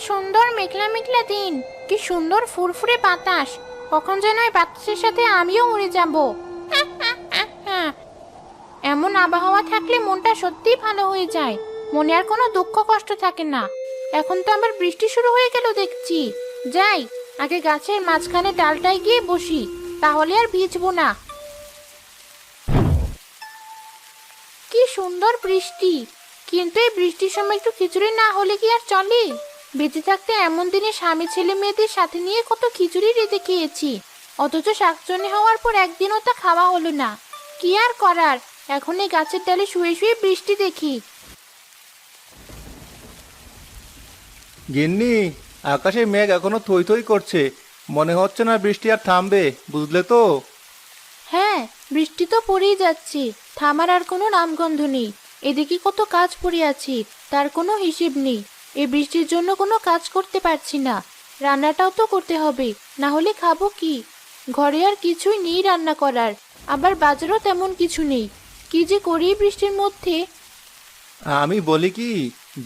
সুন্দর মেঘলা মেঘলা দিন, কি সুন্দর ফুরফুরে বাতাস। কখন যেন এই বাতাসের সাথে আমিও উড়ে যাব। এমন আবহাওয়া থাকলে মনটা সত্যিই ভালো হয়ে যায়। মনে আর কোনো দুঃখ কষ্ট থাকে না। এখন তো আবার বৃষ্টি শুরু হয়ে গেল দেখছি। যাই, আগে গাছের মাঝখানে ডালটায় গিয়ে বসি, তাহলে আর ভিজবো না। কি সুন্দর বৃষ্টি! কিন্তু এই বৃষ্টির সময় একটু খিচুড়ি না হলে কি আর চলে? বেঁচে থাকতে এমন দিনে স্বামী ছেলে মেয়েদের সাথে নিয়ে কত খিচুড়ি রেঁধে খেয়েছি, অথচ শাকচুন্নি হওয়ার পর একদিনও তা খাওয়া হলো না। কি আর করার, এখন এই গাছের ডালে শুয়ে শুয়ে বৃষ্টি দেখি। গিন্নি, আকাশে মেঘ এখনো থই থই করছে। মনে হচ্ছে না বৃষ্টি আর থামবে, বুঝলে তো? হ্যাঁ, বৃষ্টি তো পড়েই যাচ্ছে, থামার আর কোনো নামগন্ধ নেই। এদিকে কত কাজ পড়ে আছে, তার কোনো হিসেব নেই। এই বৃষ্টির জন্য কোনো কাজ করতে পারছি না। রান্নাটাও তো করতে হবে, না হলে খাবো কি? ঘরে আর কিছুই নেই রান্না করার, আবার বাজারও তেমন কিছু নেই। কি যে করি এই বৃষ্টির মধ্যে! আমি বলি কি,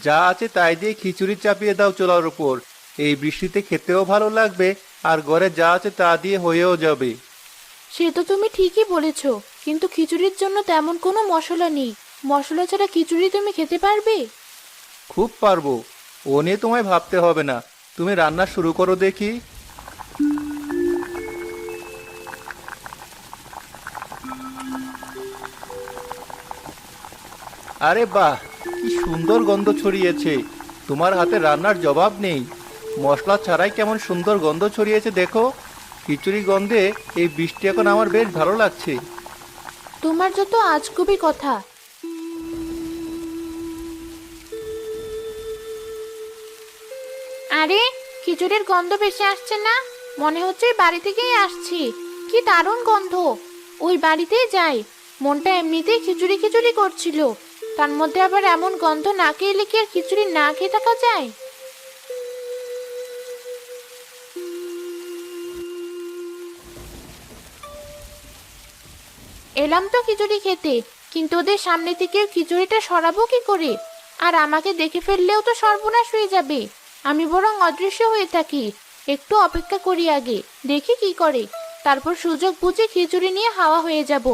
যা আছে তাই দিয়ে খিচুড়ি চাপিয়ে দাও চুলার উপর। এই বৃষ্টিতে খেতেও ভালো লাগবে, আর ঘরে যা আছে তা দিয়ে হয়েও যাবে। সে তো তুমি ঠিকই বলেছো, কিন্তু খিচুড়ির জন্য তেমন কোনো মশলা নেই। মশলা ছাড়া খিচুড়ি তুমি খেতে পারবে? খুব পারবো, ও নিয়ে তোমায় ভাবতে হবে না। তুমি রান্না শুরু করো দেখি। আরে বাহ, কি সুন্দর গন্ধ ছড়িয়েছে! তোমার হাতে রান্নার জবাব নেই। মশলা ছাড়াই কেমন সুন্দর গন্ধ ছড়িয়েছে দেখো। খিচুড়ি গন্ধে এই বৃষ্টি এখন আমার বেশ ভালো লাগছে। তোমার যত আজগুবি কথা! আরে, খিচুড়ির গন্ধ বেশি আসছে না? মনে হচ্ছে ওই বাড়ি থেকেই আসছে। কি দারুণ গন্ধ! ওই বাড়িতেই যাই। মনটা এমনিতেই খিচুড়ি খিচুড়ি করছিল, তার মধ্যে আবার এমন গন্ধ নাকে এলে কি আর খিচুড়ি না খেয়ে থাকা যায়? এলাম তো খিচুড়ি খেতে, কিন্তু ওদের সামনে থেকে খিচুড়িটা সরাবো কি করে? আর আমাকে দেখে ফেললেও তো সর্বনাশ হয়ে যাবে। আমি বরং অদৃশ্য হয়ে থাকি, একটু অপেক্ষা করি, আগে দেখি কি করে, তারপর সুযোগ বুঝে খিচুড়ি নিয়ে হাওয়া হয়ে যাব।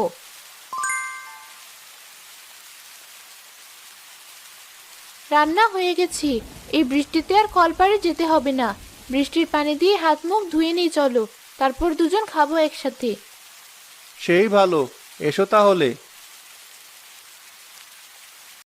রান্না হয়ে গেছি, এই বৃষ্টিতে আর কলপারে যেতে হবে না। বৃষ্টির পানি দিয়ে হাত মুখ ধুয়ে নিয়ে চলো, তারপর দুজন খাবো একসাথে। সেই ভালো, এসো তাহলে।